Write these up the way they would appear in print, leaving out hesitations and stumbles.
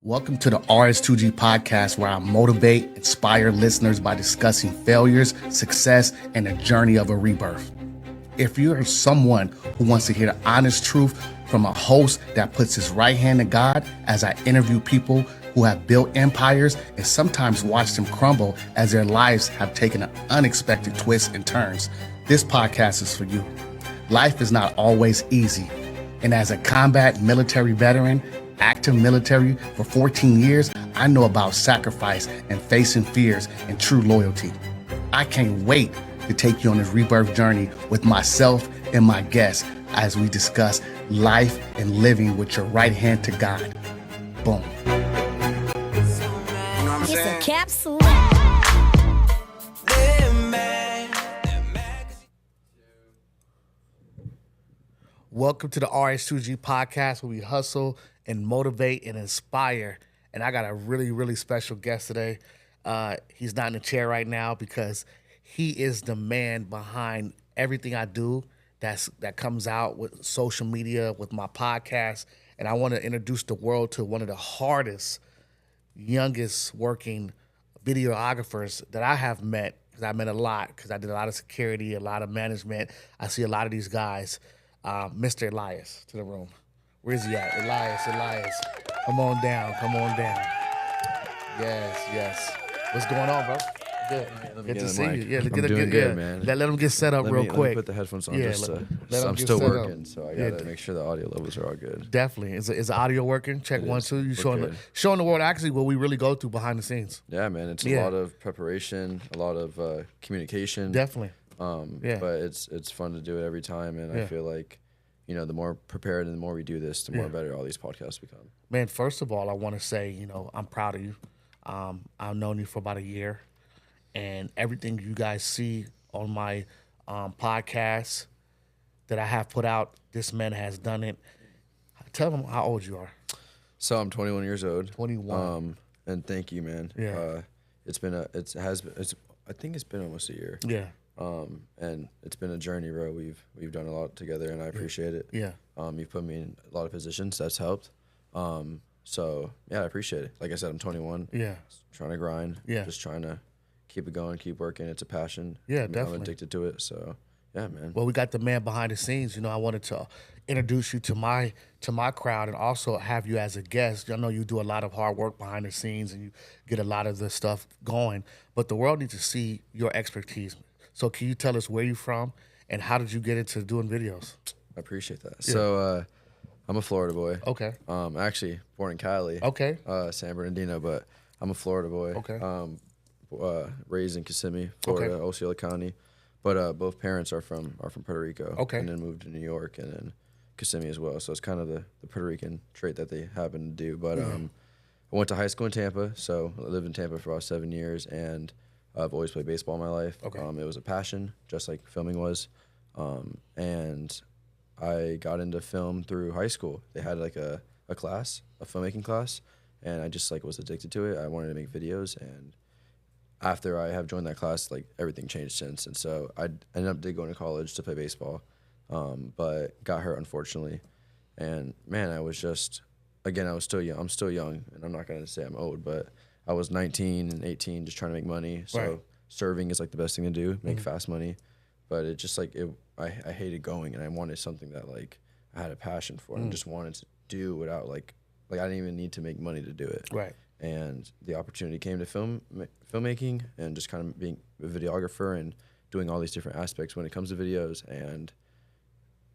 Welcome to the RS2G podcast, where I motivate, inspire listeners by discussing failures, success, and the journey of a rebirth. If you are someone who wants to hear the honest truth from a host that puts his right hand to God, as I interview people who have built empires and sometimes watched them crumble as their lives have taken an unexpected twists and turns, this podcast is for you. Life is not always easy. And as a combat military veteran, active military for 14 years, I know about sacrifice and facing fears and true loyalty. I can't wait to take you on this rebirth journey with myself and my guests as we discuss life and living with your right hand to God. Boom. It's a capsule. Welcome to the RS2G podcast, where we hustle and motivate and inspire. And I got a really, really special guest today. He's not in the chair right now because he is the man behind everything I do that comes out with social media, with my podcast. And I want to introduce the world to one of the hardest, youngest working videographers that I have met, because I met a lot, because I did a lot of security, a lot of management. I see a lot of these guys. Mr. Elias to the room. Where's he at? Elias. Come on down. Yes. What's going on, bro? Good. Good to see you. Yeah, I'm doing good, man. Let him get set up real quick. Let me put the headphones on. Yeah, I'm still working, so I gotta make sure the audio levels are all good. Definitely. Is the audio working? Check 1, 2. You showing the world actually what we really go through behind the scenes. Yeah, man. It's a lot of preparation, a lot of communication. Definitely. But it's fun to do it every time, and I feel like, the more prepared and the more we do this, the more better all these podcasts become. Man, first of all, I want to say, I'm proud of you. I've known you for about a year, and everything you guys see on my podcast that I have put out, this man has done it. Tell them how old you are. So I'm 21 years old. 21. And thank you, man. Yeah. I think it's been almost a year. Yeah. And it's been a journey, bro. We've done a lot together, and I appreciate it. Yeah. You've put me in a lot of positions. That's helped. So yeah, I appreciate it. Like I said, I'm 21. Yeah. Trying to grind. Yeah. Just trying to keep it going, keep working. It's a passion. Yeah, definitely. I'm addicted to it. So yeah, man. Well, we got the man behind the scenes. I wanted to introduce you to my crowd, and also have you as a guest. I know you do a lot of hard work behind the scenes, and you get a lot of the stuff going. But the world needs to see your expertise. So can you tell us where you're from and how did you get into doing videos? I appreciate that. Yeah. So I'm a Florida boy. Okay. Actually born in Cali. Okay. San Bernardino, but I'm a Florida boy. Okay. Raised in Kissimmee, Florida, Osceola County. But both parents are from Puerto Rico. Okay. And then moved to New York and then Kissimmee as well. So it's kind of the Puerto Rican trait that they happen to do. But I went to high school in Tampa, so I lived in Tampa for about 7 years, and I've always played baseball in my life. Okay. It was a passion, just like filming was. And I got into film through high school. They had like a class, a filmmaking class, and I just was addicted to it. I wanted to make videos, and after I have joined that class, everything changed since. And so I ended up going to college to play baseball, but got hurt unfortunately. And man, I was still young. I'm still young, and I'm not gonna say I'm old, but I was 19 and 18, just trying to make money. So right. Serving is the best thing to do, make fast money. But it just I hated going, and I wanted something that I had a passion for, and just wanted to do without I didn't even need to make money to do it. Right. And the opportunity came to filmmaking and just kind of being a videographer and doing all these different aspects when it comes to videos. And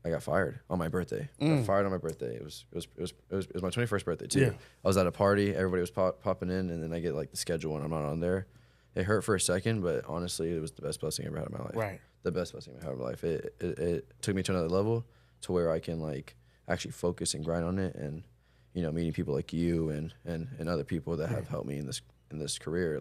I got fired on my birthday. I got fired on my birthday. It was my 21st birthday too. Yeah. I was at a party. Everybody was popping in, and then I get the schedule and I'm not on there. It hurt for a second, but honestly, it was the best blessing I ever had in my life. Right. The best blessing I ever had in my life. It took me to another level to where I can actually focus and grind on it, and meeting people like you and other people that have helped me in this career.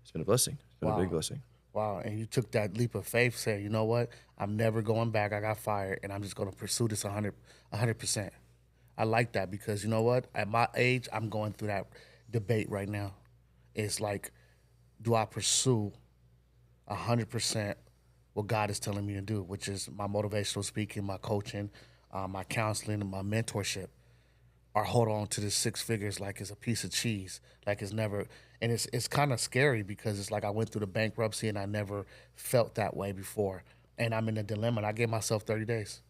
It's been a blessing. It's been a big blessing. Wow, and you took that leap of faith, saying, you know what, I'm never going back. I got fired, and I'm just going to pursue this 100%. I like that, because you know what? At my age, I'm going through that debate right now. It's do I pursue 100% what God is telling me to do, which is my motivational speaking, my coaching, my counseling, and my mentorship? or hold on to the six figures like it's a piece of cheese, like it's never. And it's kind of scary because it's like I went through the bankruptcy and I never felt that way before, and I'm in a dilemma. And I gave myself 30 days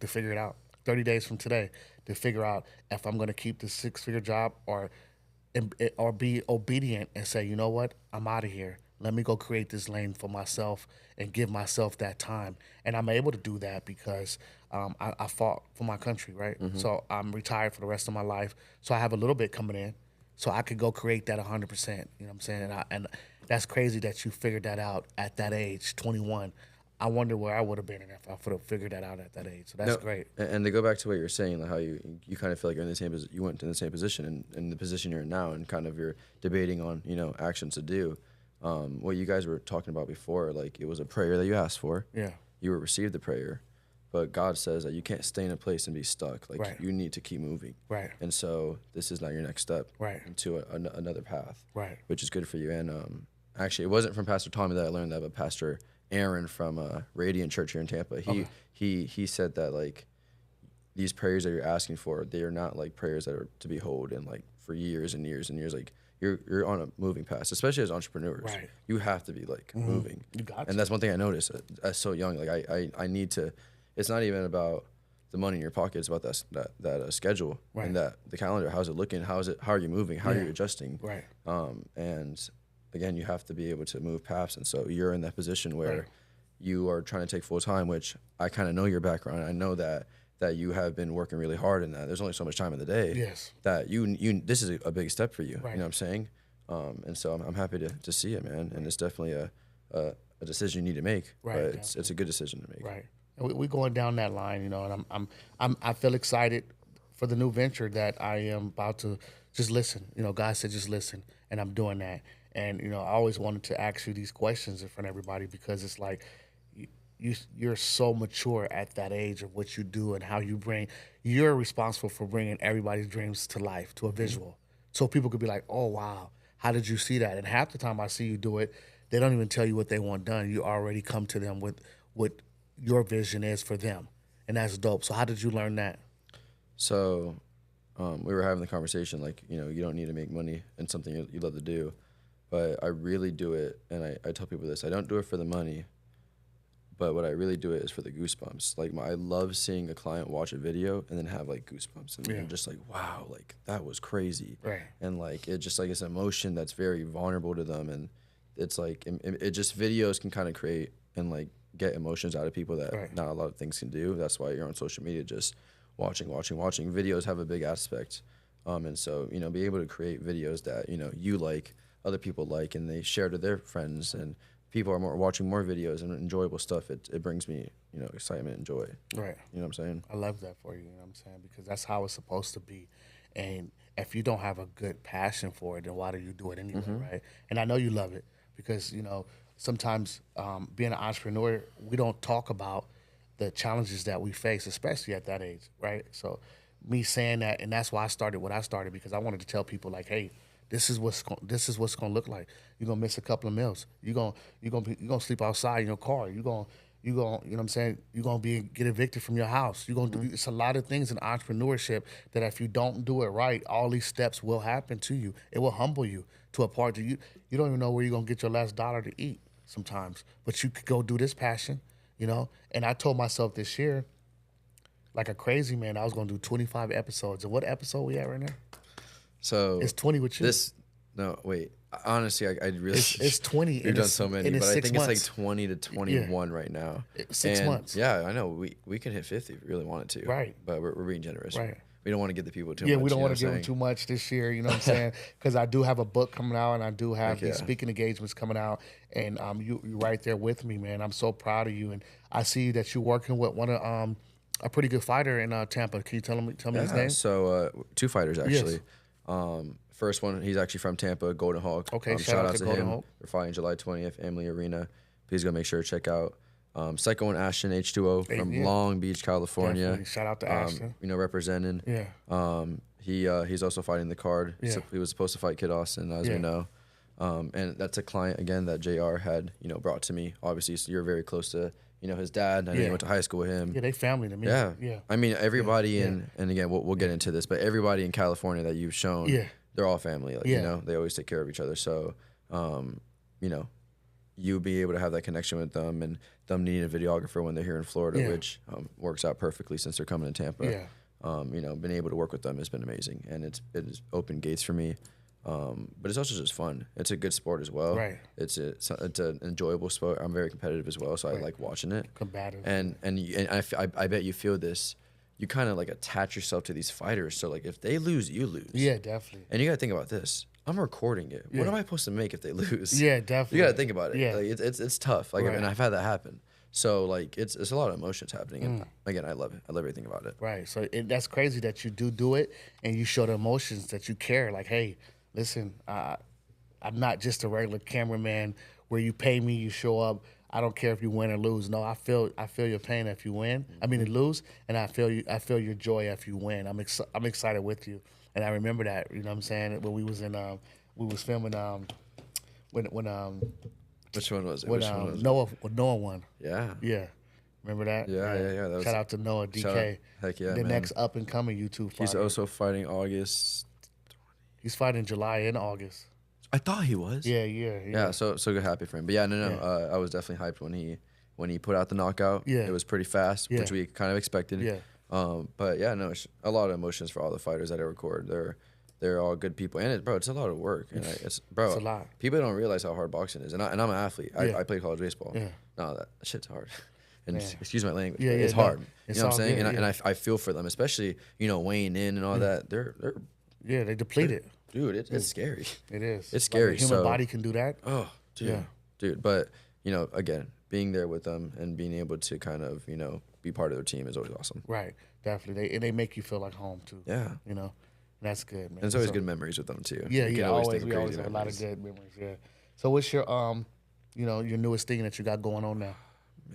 to figure it out. 30 days from today to figure out if I'm going to keep the six-figure job or be obedient and say, you know what, I'm out of here. Let me go create this lane for myself and give myself that time. And I'm able to do that because I fought for my country, right? So I'm retired for the rest of my life. So I have a little bit coming in. So I could go create that 100%. You know what I'm saying? And that's crazy that you figured that out at that age, 21. I wonder where I would have been if I would have figured that out at that age. So that's great. And to go back to what you were saying, like how you kind of feel like you're in the same you went in the same position and in the position you're in now, and kind of you're debating on actions to do. What you guys were talking about before, like it was a prayer that you asked for. Yeah. You were received the prayer, but God says that you can't stay in a place and be stuck. Like Right. you need to keep moving. Right. And so this is not your next step. Right. Into another path. Right. Which is good for you. And actually, it wasn't from Pastor Tommy that I learned that, but Pastor Aaron from Radiant Church here in Tampa. He said that like these prayers that you're asking for, they are not like prayers that are to be held and like for years and years and years. Like you're on a moving path, especially as entrepreneurs. Right. You have to be like moving. You got and to. that's one thing I noticed as so young. Like I need to. It's not even about the money in your pocket. It's about that schedule and that the calendar. How's it looking? How are you moving? How are you adjusting? Right. And again, you have to be able to move paths. And so you're in that position where you are trying to take full time, which I kind of know your background. I know that you have been working really hard in that. There's only so much time in the day. Yes. That you this is a big step for you. Right. You know what I'm saying? And so I'm happy to see it, man. And it's definitely a decision you need to make. Right. But it's a good decision to make. Right. And we going down that line, and I feel excited for the new venture that I am about to just listen. God said just listen, and I'm doing that. And I always wanted to ask you these questions in front of everybody because it's like you're so mature at that age of what you do and how you're responsible for bringing everybody's dreams to life, to a visual. So people could be like, oh, wow, how did you see that? And half the time I see you do it, they don't even tell you what they want done. You already come to them with what your vision is for them. And that's dope. So how did you learn that? So we were having the conversation, like, you don't need to make money in something you love to do. But I really do it, and I tell people this, I don't do it for the money, but what I really do it is for the goosebumps. Like, I love seeing a client watch a video and then have, like, goosebumps. And I'm just like, wow, like, that was crazy. Right. And, like, it's just, like, it's an emotion that's very vulnerable to them. And it's, like, it just, videos can kind of create and, like, get emotions out of people that not a lot of things can do. That's why you're on social media just watching. Videos have a big aspect. And so, be able to create videos that, you like, other people like, and they share to their friends, and people are watching more videos and enjoyable stuff. It brings me, excitement and joy. Right. You know what I'm saying? I love that for you, what I'm saying? Because that's how it's supposed to be. And if you don't have a good passion for it, then why do you do it anyway, right? And I know you love it because, sometimes being an entrepreneur, we don't talk about the challenges that we face, especially at that age, right? So me saying that, and that's why I started what I started, because I wanted to tell people like, hey, this is what's gonna look like. You're gonna miss a couple of meals. You're gonna sleep outside in your car. You're gonna you know what I'm saying? You're gonna get evicted from your house. You're gonna do it's a lot of things in entrepreneurship that if you don't do it right, all these steps will happen to you. It will humble you to a part that you don't even know where you're gonna get your last dollar to eat sometimes. But you could go do this passion, And I told myself this year, like a crazy man, I was gonna do 25 episodes. And what episode we at right now? So it's 20 with you. No, wait. Honestly, I really. It's 20. You've done so many, but I think months. it's like 20 to 21 right now. 6 months. Yeah, I know. We could hit 50 if we really wanted to. Right. But we're being generous. Right. We don't want to give the people too much. Yeah, we don't want to give them too much this year, you know what I'm saying? Because I do have a book coming out, and I do have these speaking engagements coming out, and you're right there with me, man. I'm so proud of you, and I see that you're working with one of a pretty good fighter in Tampa. Can you tell me his name? So 2 fighters actually. Yes. First one, he's actually from Tampa, Golden Hawk. Okay, shout out to Golden Hawk. They're fighting July 20th, Emily Arena. Please go make sure to check out. Second one, Ashton H2O from Long Beach, California. Definitely. Shout out to Ashton. Representing. Yeah. He's also fighting the card. Yeah. So he was supposed to fight Kid Austin, as we know. And that's a client again that JR had, brought to me. Obviously, so you're very close to, you know, his dad. I know you went to high school with him. Yeah, they family to me. Yeah. Yeah. I mean, everybody and again, we'll get into this, but everybody in California that you've shown, they're all family. Like, you know, they always take care of each other. So, you know, you'll be able to have that connection with them, and them needing a videographer when they're here in Florida, which works out perfectly since they're coming to Tampa. Yeah. You know, being able to work with them has been amazing, and it's opened gates for me. But it's also just fun. It's a good sport as well. Right. It's an enjoyable sport. I'm very competitive as well, so I like watching it. Combative. And I bet you feel this. You kind of like attach yourself to these fighters. So like if they lose, you lose. Yeah, definitely. And you got to think about this. I'm recording it. What am I supposed to make if they lose? Yeah, definitely. You got to think about it. Yeah. Like it's tough. Like and I've had that happen. So like it's a lot of emotions happening. And again, I love it. I love everything about it. Right. So that's crazy that you do it and you show the emotions that you care. Like, hey, listen, I'm not just a regular cameraman where you pay me, you show up. I don't care if you win or lose. No, I feel your pain if you win. I mean, lose, and I feel your joy if you win. I'm excited with you, and I remember that. You know what I'm saying? When we was filming when Which one was it? when Which one was Noah won. Yeah. Yeah. Remember that? Yeah. That was, Shout out to Noah DK. Heck yeah, the man. next up and coming YouTube fighter. He's also fighting August. He's fighting July and August. I thought he was. Yeah. So good, happy for him. But yeah, no. I was definitely hyped when he put out the knockout. Yeah. It was pretty fast, which we kind of expected. Yeah. But yeah, no, it's a lot of emotions for all the fighters that I record. They're all good people, and it's a lot of work. And it's a lot. People don't realize how hard boxing is, and I'm an athlete. I play college baseball. Yeah. No, that shit's hard. And excuse my language. Yeah, it's hard. It's you know what I'm saying? Good, and I feel for them, especially weighing in and all that. They're they depleted. Dude, it's scary. It is. It's scary. Like a human body can do that. Oh, dude. Dude. But, again, being there with them and being able to kind of, be part of their team is always awesome. Right. Definitely. They make you feel like home, too. Yeah. And that's good, man. And it's always good memories with them, too. Yeah, we always have a lot of good memories, yeah. So what's your, your newest thing that you got going on now?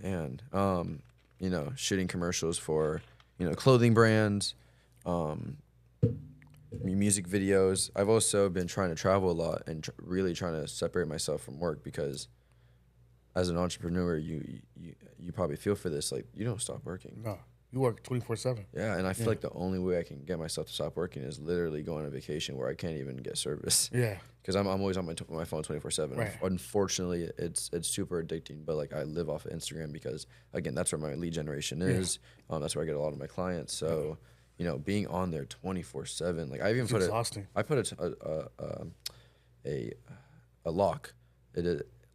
Man, shooting commercials for, clothing brands, music videos. I've also been trying to travel a lot and really trying to separate myself from work, because as an entrepreneur, you probably feel for this. Like, you don't stop working. No, you work 24/7. Yeah, and I feel like the only way I can get myself to stop working is literally going on vacation where I can't even get service. Yeah. Because I'm always on my phone 24/7. Right. Unfortunately, it's super addicting. But like, I live off of Instagram because, again, that's where my lead generation is. That's where I get a lot of my clients. So, being on there 24/7. Like, I even put a lock.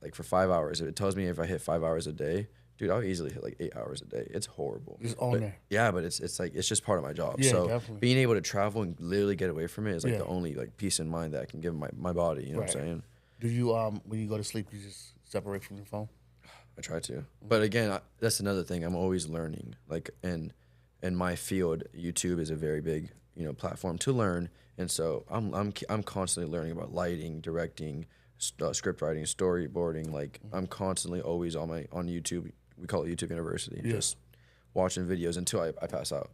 Like for 5 hours. It tells me if I hit 5 hours a day. Dude, I'll easily hit like 8 hours a day. It's horrible. Just on there. Yeah, but it's like, it's just part of my job. Yeah, so definitely. being able to travel and literally get away from it is like the only like peace of mind that I can give my body. You know what I'm saying? Do you when you go to sleep, you just separate from your phone? I try to, but again, that's another thing. I'm always learning. Like in my field, YouTube is a very big platform to learn, and so I'm constantly learning about lighting, directing, script writing, storyboarding. Like, I'm constantly always on YouTube. We call it YouTube University. Just watching videos until I pass out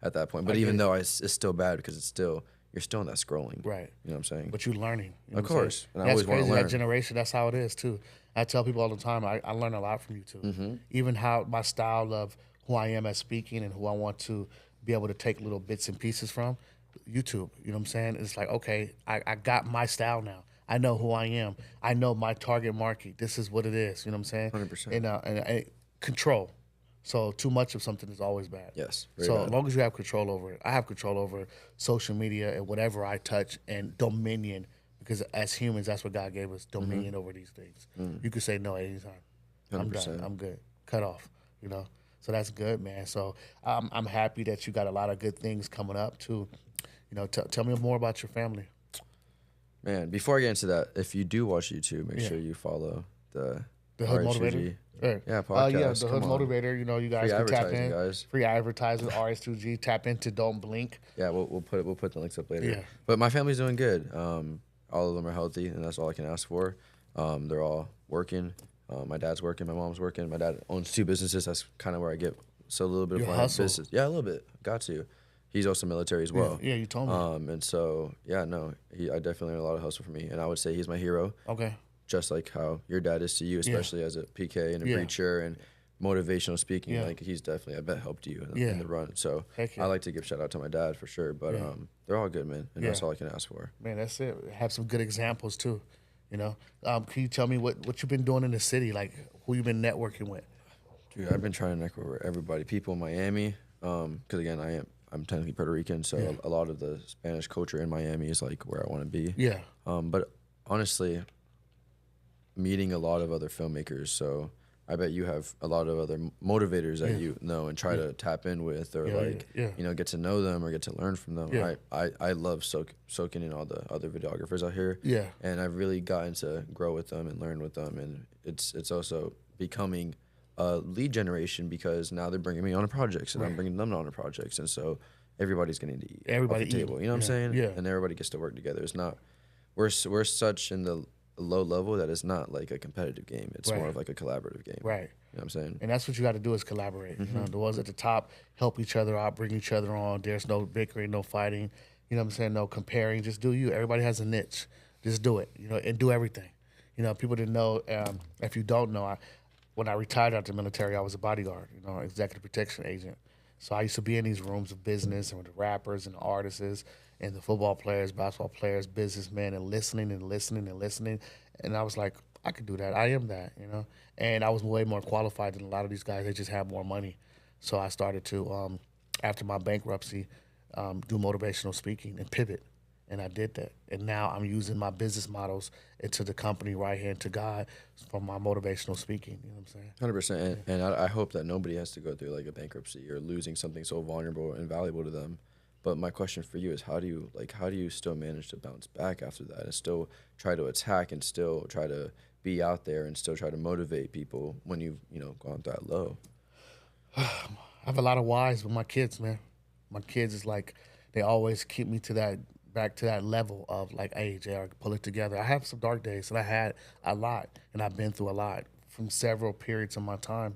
at that point. But even though it's still bad, because you're still in that scrolling. Right. You know what I'm saying? But you're learning. Of course. And I always want to learn. That generation, that's how it is too. I tell people all the time, I learn a lot from you too. Mm-hmm. Even how my style of who I am as speaking and who I want to be able to take little bits and pieces from YouTube. You know what I'm saying? It's like, okay, I got my style now. I know who I am. I know my target market. This is what it is. You know what I'm saying? 100%. And control. So too much of something is always bad. Yes. So as long as you have control over it, I have control over social media and whatever I touch, and dominion, because as humans, that's what God gave us, dominion over these things. You can say no at any time. 100%. I'm done. I'm good. Cut off. So that's good, man. So I'm happy that you got a lot of good things coming up too. Tell me more about your family. Man, before I get into that, if you do watch YouTube, make sure you follow the Hood Motivator. Yeah, podcast. The Hood Motivator. You guys can tap in. Guys. Free advertising. RS2G. Tap into. Don't blink. Yeah, we'll put the links up later. Yeah. But my family's doing good. All of them are healthy, and that's all I can ask for. They're all working. My dad's working. My mom's working. My dad owns 2 businesses. That's kind of where I get a little bit of my business. Yeah, a little bit. Got to. He's also military as well. Yeah, you told me. And so I definitely learned a lot of hustle from me, and I would say he's my hero. Okay. Just like how your dad is to you, especially as a PK and a preacher, and motivational speaking, Yeah. like he's definitely, I bet, helped you Yeah. in the run. So Heck yeah. I like to give shout out to my dad for sure. But Yeah. they're all good, man, and Yeah. that's all I can ask for. Man, that's it. Have some good examples too. You know, can you tell me what you've been doing in the city? Like who you've been networking with? Dude, I've been trying to network with everybody. People in Miami, because again, I'm technically Puerto Rican, so Yeah. a lot of the Spanish culture in Miami is like where I want to be. Yeah. But honestly, meeting a lot of other filmmakers. So I bet you have a lot of other motivators that Yeah. you know and try to tap in with, or Yeah, like yeah. you know, get to know them or get to learn from them. Yeah. I love soaking in all the other videographers out here. Yeah. And I've really gotten to grow with them and learn with them, and it's also becoming a lead generation because now they're bringing me on to projects and I'm bringing them on to projects, and so everybody's getting to eat Everybody off the table. eating. You know what I'm Yeah. saying? Yeah. And everybody gets to work together. It's not we're such in the low level that it's not like a competitive game. It's Right. more of like a collaborative game. Right. You know what I'm saying? And that's what you got to do is collaborate. You know, the ones at the top help each other out, bring each other on. There's no bickering, no fighting. You know what I'm saying? No comparing. Just do you. Everybody has a niche. Just do it. You know, and do everything. You know, people didn't know. If you don't know, when I retired out the military, I was a bodyguard. You know, executive protection agent. So I used to be in these rooms of business and with the rappers and the artists and the football players, basketball players, businessmen, and listening and listening and listening. And I was like, I could do that. I am that, you know. And I was way more qualified than a lot of these guys. They just have more money. So I started to, after my bankruptcy, do motivational speaking and pivot. And I did that. And now I'm using my business models into the company right hand to God for my motivational speaking. You know what I'm saying? 100%. And I hope that nobody has to go through like a bankruptcy or losing something so vulnerable and valuable to them. But my question for you is how do you still manage to bounce back after that and still try to attack and still try to be out there and still try to motivate people when you've, gone that low? I have a lot of whys with my kids, man. My kids is like, they always keep me back to that level of like, hey, JR, pull it together. I have some dark days, and I had a lot, and I've been through a lot from several periods of my time.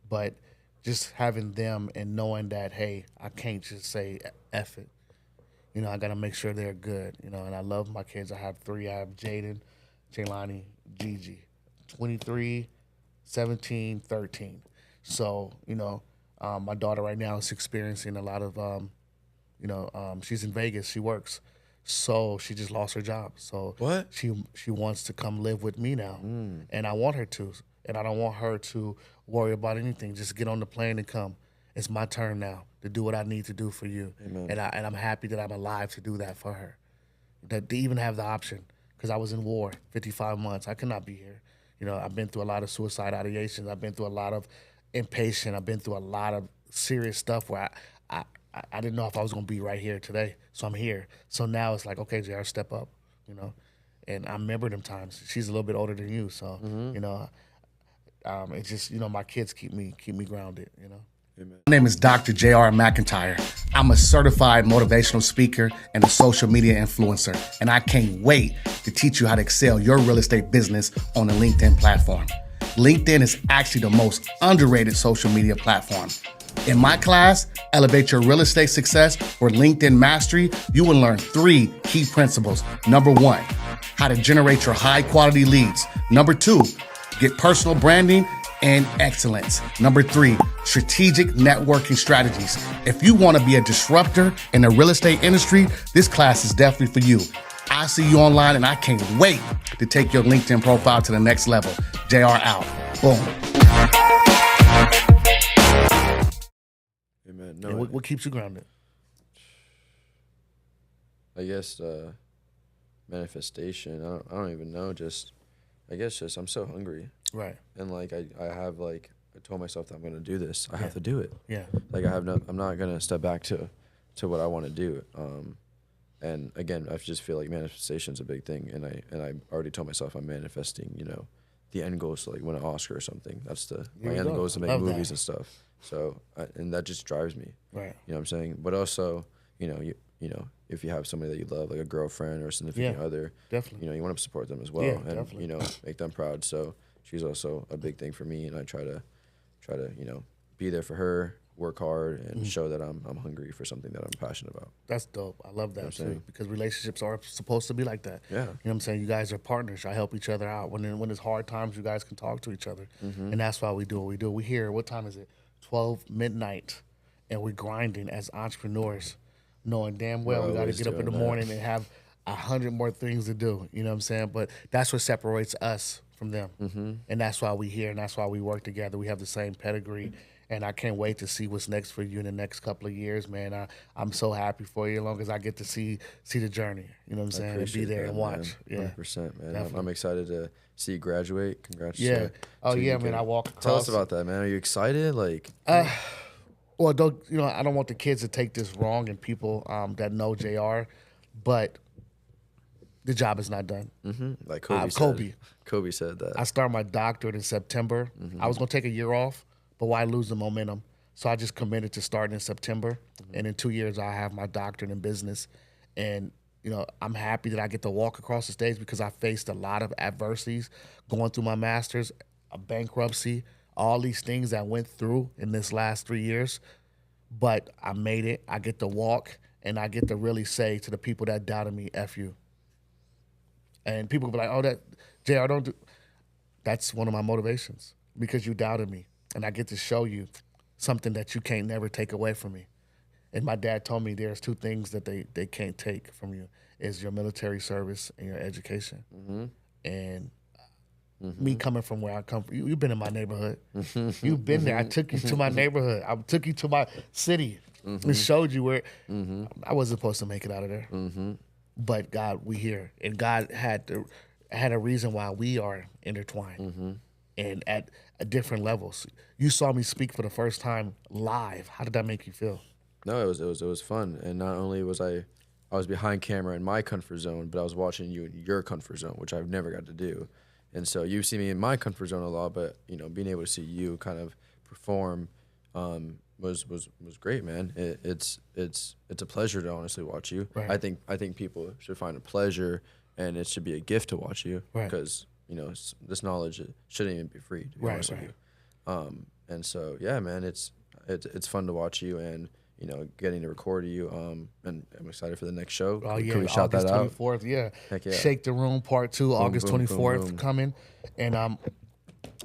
But just having them and knowing that, hey, I can't just say F it. You know, I got to make sure they're good, and I love my kids. I have three. I have Jaden, Jaylani, Gigi, 23, 17, 13. So, my daughter right now is experiencing a lot of, she's in Vegas. She works. So she just lost her job. So What? She wants to come live with me now, and I want her to. And I don't want her to worry about anything. Just get on the plane and come. It's my turn now to do what I need to do for you. Amen. And I'm happy that I'm alive to do that for her. That to even have the option, because I was in war 55 months. I could not be here. I've been through a lot of suicide ideations. I've been through a lot of impatience. I've been through a lot of serious stuff where I didn't know if I was going to be right here today. So I'm here. So now it's like, okay, JR, step up, And I remember them times. She's a little bit older than you. So, it's just, my kids keep me grounded, Amen. My name is Dr. J.R. McIntyre. I'm a certified motivational speaker and a social media influencer, and I can't wait to teach you how to excel your real estate business on the LinkedIn platform. LinkedIn is actually the most underrated social media platform. In my class, Elevate Your Real Estate Success or LinkedIn Mastery, you will learn 3 key principles. Number 1, how to generate your high quality leads. Number 2, get personal branding and excellence. Number 3, strategic networking strategies. If you want to be a disruptor in the real estate industry, this class is definitely for you. I see you online and I can't wait to take your LinkedIn profile to the next level. JR out. Boom. Amen. No, And what keeps you grounded? I guess manifestation. I don't even know. I guess I'm so hungry. Right. And like I told myself that I'm gonna do this. I have to do it. Yeah. Like I'm not gonna step back to what I want to do. And again, I just feel like manifestation is a big thing. And I already told myself I'm manifesting. The end goal is to like win an Oscar or something. That's my end goal is to make Love movies that. and stuff. So and that just drives me. Right. You know what I'm saying? But also, if you have somebody that you love, like a girlfriend or a significant other, Definitely. you want to support them as well, Yeah, and definitely. make them proud. So she's also a big thing for me, and I try to be there for her, work hard and show that I'm hungry for something that I'm passionate about. That's dope. I love that I'm too, saying? because relationships are supposed to be like that. Yeah. You know what I'm saying? You guys are partners. I help each other out. When it's hard times, you guys can talk to each other. And that's why we do what we do. We here, what time is it? 12 midnight. And we're grinding as entrepreneurs, knowing damn well We're we got to always get up in the doing that. morning and have 100 more things to do. You know what I'm saying? But that's what separates us from them. And that's why we here, and that's why we work together. We have the same pedigree. And I can't wait to see what's next for you in the next couple of years, man. I'm so happy for you as long as I get to see the journey. You know what I'm saying? And be Appreciate there that, and watch. man. Yeah. 100%, man. Definitely. I'm excited to see you graduate. Congrats. Yeah. Oh, to yeah, you man. I walk across. Tell us about that, man. Are you excited? Like, Well, don't, I don't want the kids to take this wrong and people that know JR, but the job is not done. like Kobe said. Kobe. Kobe said that. I started my doctorate in September. I was going to take a year off, but why lose the momentum? So I just committed to starting in September. And in 2 years, I have my doctorate in business. And, I'm happy that I get to walk across the stage because I faced a lot of adversities going through my master's, a bankruptcy, all these things I went through in this last 3 years. But I made it. I get to walk, and I get to really say to the people that doubted me, F you. And people be like, oh, that JR don't do. That's one of my motivations because you doubted me. And I get to show you something that you can't never take away from me. And my dad told me there's two things that they can't take from you is your military service and your education. And me coming from where I come from, you've been in my neighborhood. You've been there. I took you to my neighborhood. I took you to my city and showed you where I wasn't supposed to make it out of there. But God, we here. And God had a reason why we are intertwined and at different levels. You saw me speak for the first time live. How did that make you feel? No, it was fun. And not only was I was behind camera in my comfort zone, but I was watching you in your comfort zone, which I've never got to do. And so you see me in my comfort zone a lot, but being able to see you kind of perform was great, man. It's a pleasure to honestly watch you. Right. I think people should find a pleasure, and it should be a gift to watch you because this knowledge shouldn't even be free. To be honest with you. And so yeah, man, it's fun to watch you and getting to record you. And I'm excited for the next show. Oh yeah, Can we shout August that out? 24th. Yeah. Heck yeah. Shake the Room Part 2, August boom, 24th boom. coming, and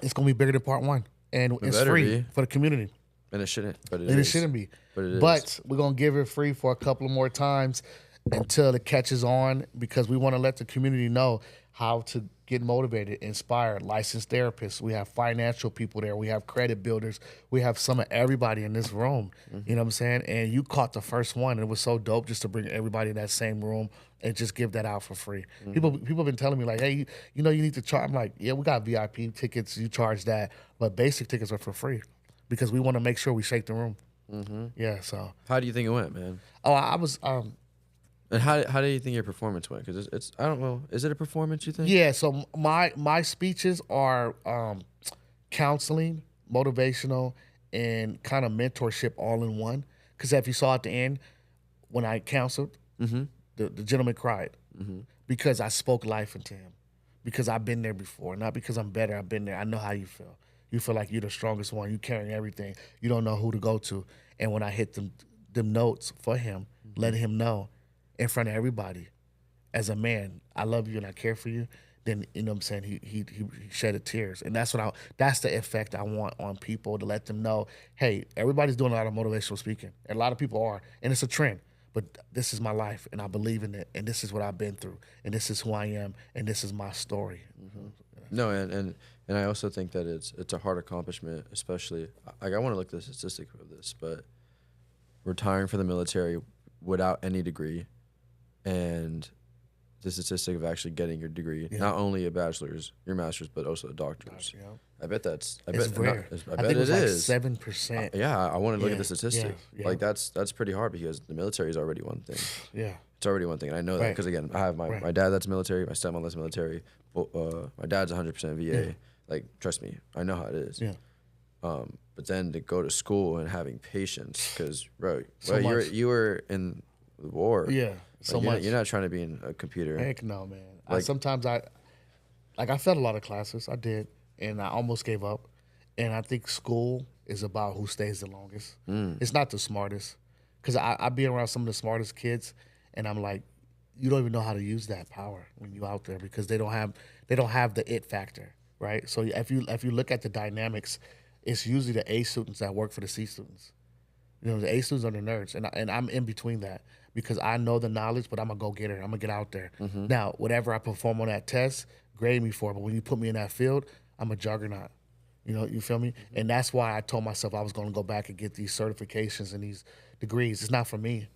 it's gonna be bigger than Part 1, and it's better free be. for the community. And it shouldn't, but it And is. it shouldn't be. But it is. But we're going to give it free for a couple of more times until it catches on because we want to let the community know how to get motivated, inspired, licensed therapists. We have financial people there. We have credit builders. We have some of everybody in this room. You know what I'm saying? And you caught the first one. And it was so dope just to bring everybody in that same room and just give that out for free. People have been telling me like, hey, you need to charge. I'm like, yeah, we got VIP tickets. You charge that. But basic tickets are for free. Because we want to make sure we shake the room. Yeah, so. How do you think it went, man? Oh, I was. And how do you think your performance went? Because it's I don't know. Is it a performance? You think? Yeah. So my speeches are counseling, motivational, and kind of mentorship all in one. Because if you saw at the end, when I counseled, the gentleman cried because I spoke life into him. Because I've been there before, not because I'm better. I've been there. I know how you feel. You feel like you're the strongest one. You carrying everything. You don't know who to go to. And when I hit them notes for him, letting him know in front of everybody, as a man, I love you and I care for you, then you know what I'm saying, he shedded tears. And that's that's the effect I want on people, to let them know, hey, everybody's doing a lot of motivational speaking. And a lot of people are. And it's a trend. But this is my life and I believe in it. And this is what I've been through. And this is who I am. And this is my story. No, and I also think that it's a hard accomplishment, especially like I want to look at the statistic of this, but retiring from the military without any degree, and the statistic of actually getting your degree, not only a bachelor's, your master's, but also a doctor's. Yeah. I bet that's It's rare. I I bet think it was like is 7%. Yeah, I want to look at Yeah, the statistic. yeah. Like that's pretty hard because the military is already one thing. Yeah. It's already one thing, and I know that Right. because again, I have my dad that's military, my stepmom that's military. My dad's 100% VA. Yeah. Like, trust me, I know how it is. Yeah. But then to go to school and having patience, because So much. you were in the war. Yeah. Like, So much. You're not trying to be in a computer. Heck no, man. Like- Sometimes I failed a lot of classes. I did, and I almost gave up. And I think school is about who stays the longest. It's not the smartest. Because I be around some of the smartest kids, and I'm like, you don't even know how to use that power when you're out there because they don't have the it factor, right? So if you look at the dynamics, it's usually the A students that work for the C students. You know, the A students are the nerds, and I'm in between that because I know the knowledge, but I'm a go getter. I'm gonna get out there. Now, whatever I perform on that test, grade me for it. But when you put me in that field, I'm a juggernaut. You know, you feel me? And that's why I told myself I was going to go back and get these certifications and these degrees. It's not for me.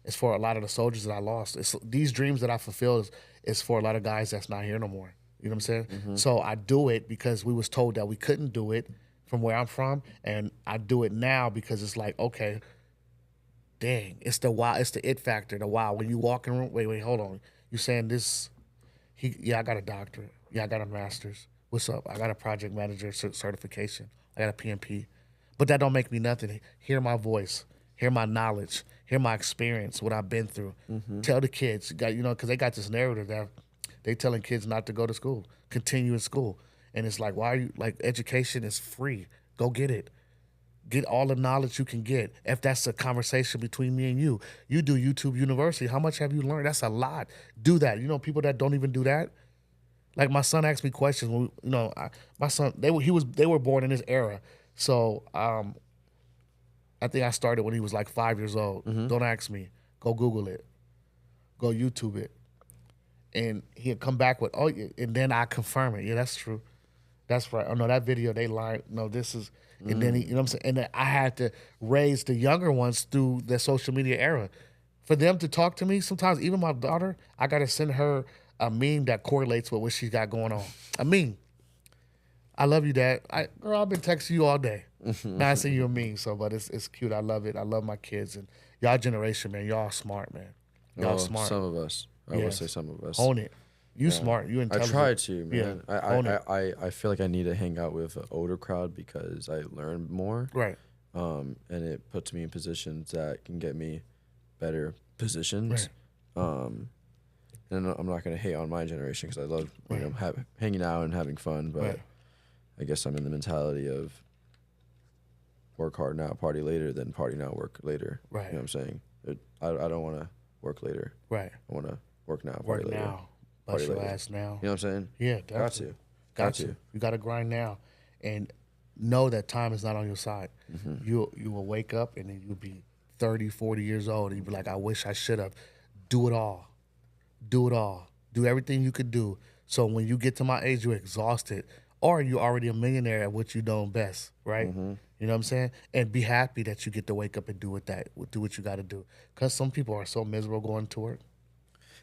It's for a lot of the soldiers that I lost. It's these dreams that I fulfill is for a lot of guys that's not here no more. You know what I'm saying? So I do it because we was told that we couldn't do it from where I'm from, and I do it now because it's like, okay, dang, it's the wow, it's the it factor, the wow. When you walk in the room, wait, hold on. You saying this? Yeah, I got a doctorate. Yeah, I got a master's. What's up? I got a project manager certification. I got a PMP. But that don't make me nothing. Hear my voice. Hear my knowledge. Hear my experience, what I've been through. Tell the kids, because they got this narrative that they telling kids not to go to school, continue in school. And it's like, why are you, like, education is free. Go get it. Get all the knowledge you can get. If that's a conversation between me and you do YouTube University. How much have you learned? That's a lot. Do that. You know, people that don't even do that. Like my son asked me questions. When, my son they were born in this era. So I think I started when he was like 5 years old. Don't ask me. Go Google it. Go YouTube it. And he'd come back with, oh, yeah, and then I confirm it. Yeah, that's true. That's right. Oh no, that video they lied. No, this is, and then you know what I'm saying. And then I had to raise the younger ones through the social media era, for them to talk to me. Sometimes even my daughter, I gotta send her a meme that correlates with what she's got going on. A meme. I love you, Dad. Girl, I've been texting you all day. Now I send you a meme. So, but it's cute. I love it. I love my kids and y'all generation, man. Y'all smart, man. Y'all smart. Some of us. I would say some of us. Own it. You smart. You I intelligent. try to, man. Yeah. I feel like I need to hang out with an older crowd because I learn more. Right. And it puts me in positions that can get me better positions. Right. And I'm not going to hate on my generation because I love hanging out and having fun. But I guess I'm in the mentality of work hard now, party later, than party now, work later. Right. You know what I'm saying? I don't want to work later. Right. I want to work now, party Work later. now. Bust your ass now. You know what I'm saying? Yeah, definitely. Got to. You got to grind now, and know that time is not on your side. You will wake up and then you'll be 30, 40 years old, and you'll be like, I wish I should have. Do it all. Do it all. Do everything you could do. So when you get to my age, you're exhausted, or you're already a millionaire at what you know best, right? You know what I'm saying? And be happy that you get to wake up and do what you got to do. Because some people are so miserable going to work.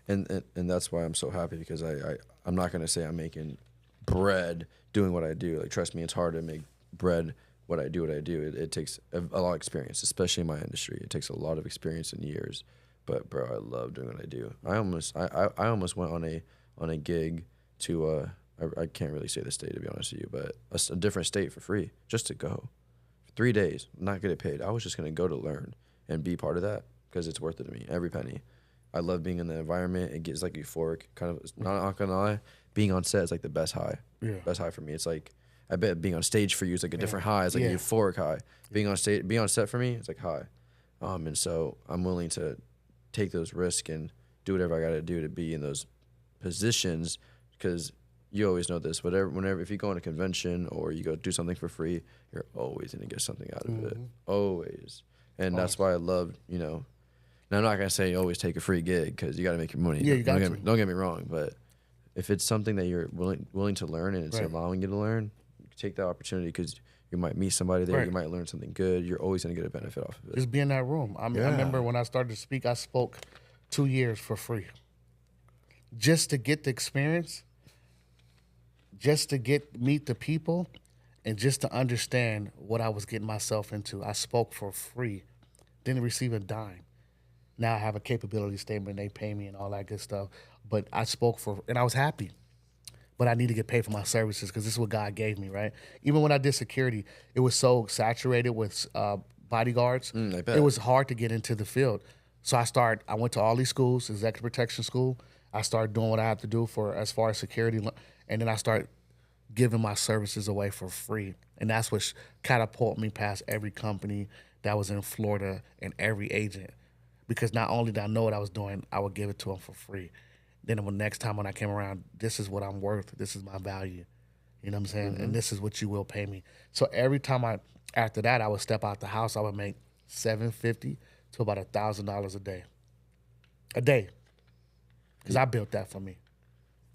And that's why I'm so happy, because I'm not going to say I'm making bread doing what I do. Like, trust me, it's hard to make bread what I do. It takes a lot of experience, especially in my industry. It takes a lot of experience and years. But bro, I love doing what I do. I almost went on a gig to I can't really say the state, to be honest with you, but a different state for free, just to go for 3 days, not get it paid. I was just gonna go to learn and be part of that because it's worth it to me, every penny. I love being in the environment. It gets like euphoric, kind of. Not gonna lie, being on set is like the best high. Yeah. Best high for me. It's like, I bet being on stage for you is like a different high. It's like a euphoric high. Being on set for me, it's like high. And so I'm willing to take those risks and do whatever I got to do to be in those positions, because you always know this. Whenever if you go on a convention or you go do something for free, you're always gonna get something out of it. Always. And that's why I love, and I'm not gonna say always take a free gig, because you got to make your money. Yeah, you got to. Don't get me wrong, but if it's something that you're willing to learn and it's allowing you to learn, take that opportunity, because you might meet somebody there. You might learn something good. You're always gonna get a benefit off of it. Just be in that room. I remember when I started to speak, I spoke 2 years for free, just to get the experience, just to meet the people, and just to understand what I was getting myself into. I spoke for free, didn't receive a dime. Now I have a capability statement. They pay me and all that good stuff. But I spoke and I was happy. But I need to get paid for my services, because this is what God gave me, right? Even when I did security, it was so saturated with bodyguards. It was hard to get into the field. So I went to all these schools, executive protection school. I started doing what I had to do as far as security. And then I started giving my services away for free. And that's what catapulted me past every company that was in Florida and every agent. Because not only did I know what I was doing, I would give it to them for free. Then the next time when I came around, this is what I'm worth. This is my value. You know what I'm saying? And this is what you will pay me. So every time after that, I would step out the house, I would make $750 to about $1,000 a day. A day. Because I built that for me.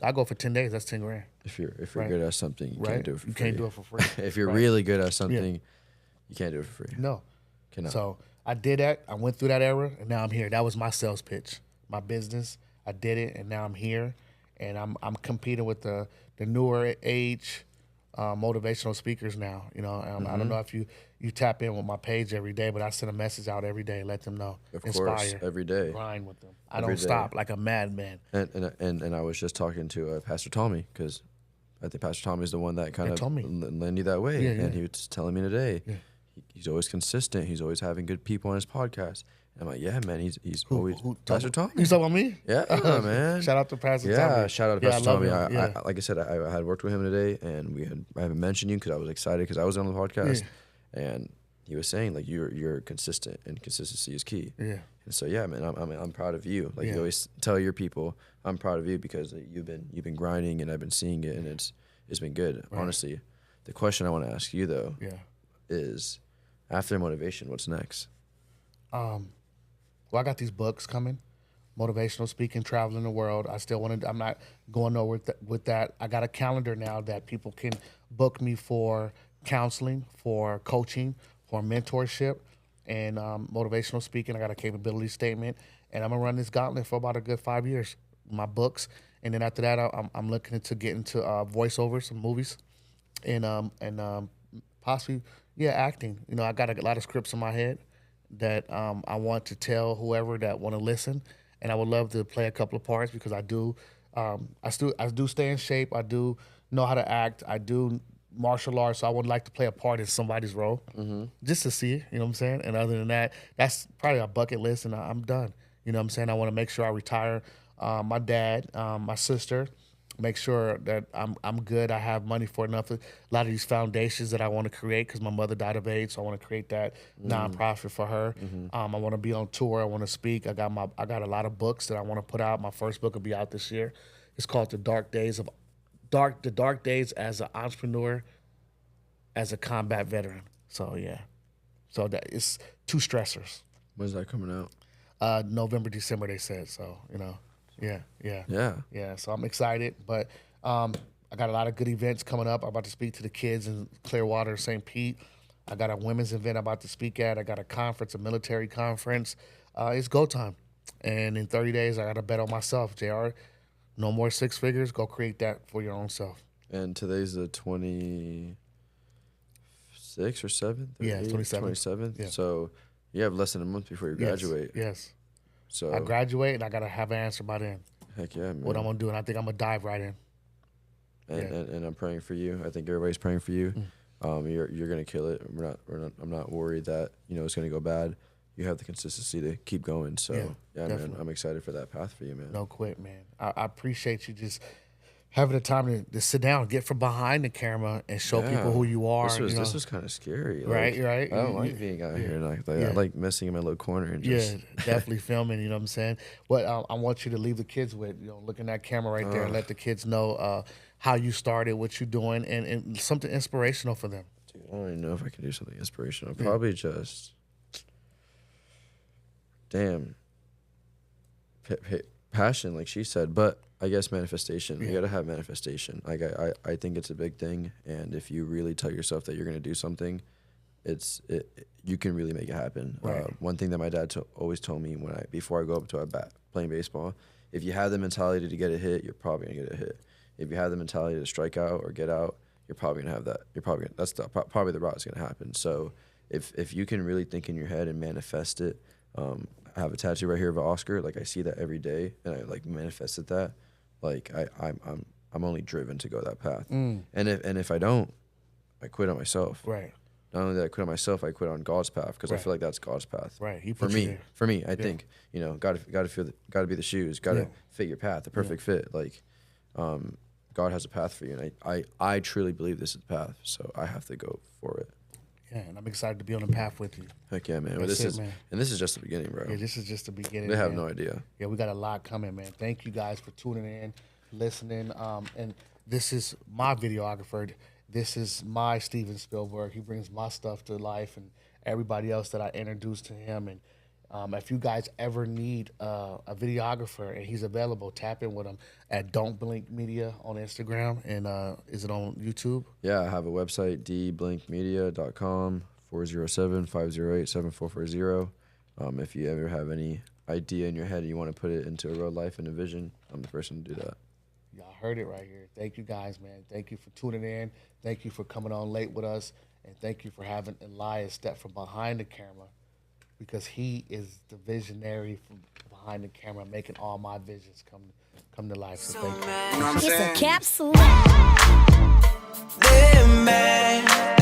I go for 10 days, that's 10 grand. If you're Right. good at something, you can't do it for free. You can't do it for free. If you're Right. really good at something, you can't do it for free. No. Cannot. So I did that. I went through that era, and now I'm here. That was my sales pitch, my business. I did it, and now I'm here, and I'm competing with the newer age motivational speakers now. You know, I don't know if you tap in with my page every day, but I send a message out every day, let them know, Of inspire, course, every day. grind with them. I Every don't day. stop like a madman. And I was just talking to Pastor Tommy, because I think Pastor Tommy is the one that kind of told me. led you that way. Yeah, and yeah. he was telling me today, he's always consistent. He's always having good people on his podcast. And I'm like, yeah, man, he's always Pastor Tommy. You talking about me? Yeah, man. Shout out to Pastor Tommy. Yeah, shout out to Pastor I love Tommy. him. I like I said, I had worked with him today, and I haven't mentioned you because I was excited because I was on the podcast, and he was saying like you're consistent, and consistency is key. Yeah. And so yeah, man, I'm proud of you. Like you always tell your people, I'm proud of you because you've been grinding, and I've been seeing it, and it's been good. Right. Honestly, the question I want to ask you though is, after motivation, what's next? Well, I got these books coming, motivational speaking, traveling the world. I still want to. I'm not going nowhere with that. I got a calendar now that people can book me for counseling, for coaching, for mentorship, and motivational speaking. I got a capability statement, and I'm gonna run this gauntlet for about a good 5 years. My books, and then after that, I'm looking to get into voiceover, some movies, and possibly acting. You know, I got a lot of scripts in my head that I want to tell whoever that want to listen, and I would love to play a couple of parts because I do stay in shape. I do know how to act. I do martial arts, so I would like to play a part in somebody's role, just to see it. You know what I'm saying? And other than that, that's probably a bucket list, and I'm done. You know what I'm saying? I want to make sure I retire my dad, my sister. Make sure that I'm good. I have money for enough. A lot of these foundations that I want to create because my mother died of AIDS, so I want to create that nonprofit for her. I want to be on tour. I want to speak. I got a lot of books that I want to put out. My first book will be out this year. It's called The Dark Days as an entrepreneur, as a combat veteran. So yeah, so that it's 2 stressors. When's that coming out? November, December, they said. So you know. Yeah. So I'm excited, but I got a lot of good events coming up. I'm about to speak to the kids in Clearwater, St. Pete. I got a women's event I'm about to speak at. I got a conference, a military conference. It's go time, and in 30 days, I got to bet on myself. JR, no more 6 figures. Go create that for your own self. And today's the 26th or 7th? Yeah, 27th. 27th. Yeah. So you have less than a month before you graduate. Yes. So I graduate, and I got to have an answer by then. Heck yeah, man. What I'm going to do, and I think I'm going to dive right in. And I'm praying for you. I think everybody's praying for you. You're gonna kill it. I'm not worried that it's gonna go bad. You have the consistency to keep going. So yeah man, I'm excited for that path for you, man. No quit, man. I appreciate you just having the time to sit down, get from behind the camera, and show people who you are. This was kind of scary. Right. I don't like being out here like that. I like messing in my little corner and just definitely filming. You know what I'm saying? What I want you to leave the kids with, look in that camera right there, and let the kids know how you started, what you're doing, and something inspirational for them. Dude, I don't even know if I can do something inspirational. Probably just, passion, like she said, but I guess manifestation. You gotta have manifestation. Like I think it's a big thing, and if you really tell yourself that you're gonna do something, you can really make it happen. Right. One thing that my dad always told me before I go up to a bat playing baseball, if you have the mentality to get a hit, you're probably gonna get a hit. If you have the mentality to strike out or get out, you're probably gonna have that. That's probably the route it's gonna happen. So if you can really think in your head and manifest it, I have a tattoo right here of an Oscar. Like I see that every day, and I like manifested that. Like I'm only driven to go that path. And if I don't, I quit on myself. Right. Not only did I quit on myself, I quit on God's path because I feel like that's God's path. Right. He for put you there. For me, I think got to be the shoes, got to fit your path, the perfect fit. Like, God has a path for you, and I truly believe this is the path, so I have to go for it. Yeah, and I'm excited to be on the path with you. Heck yeah, man. That's This it, is man. and this is just the beginning, bro. Yeah, this is just the beginning. They have man. no idea. Yeah, we got a lot coming, man. Thank you guys for tuning in, listening. And this is my videographer. This is my Steven Spielberg. He brings my stuff to life, and everybody else that I introduced to him. And if you guys ever need a videographer and he's available, tap in with him at Don't Blink Media on Instagram. And is it on YouTube? Yeah, I have a website, dblinkmedia.com, 407-508-7440. If you ever have any idea in your head and you want to put it into a real life and a vision, I'm the person to do that. Y'all heard it right here. Thank you guys, man. Thank you for tuning in. Thank you for coming on late with us. And thank you for having Elias step from behind the camera, because he is the visionary from behind the camera, making all my visions come to life. So thank you. It's a capsule. Yeah, man.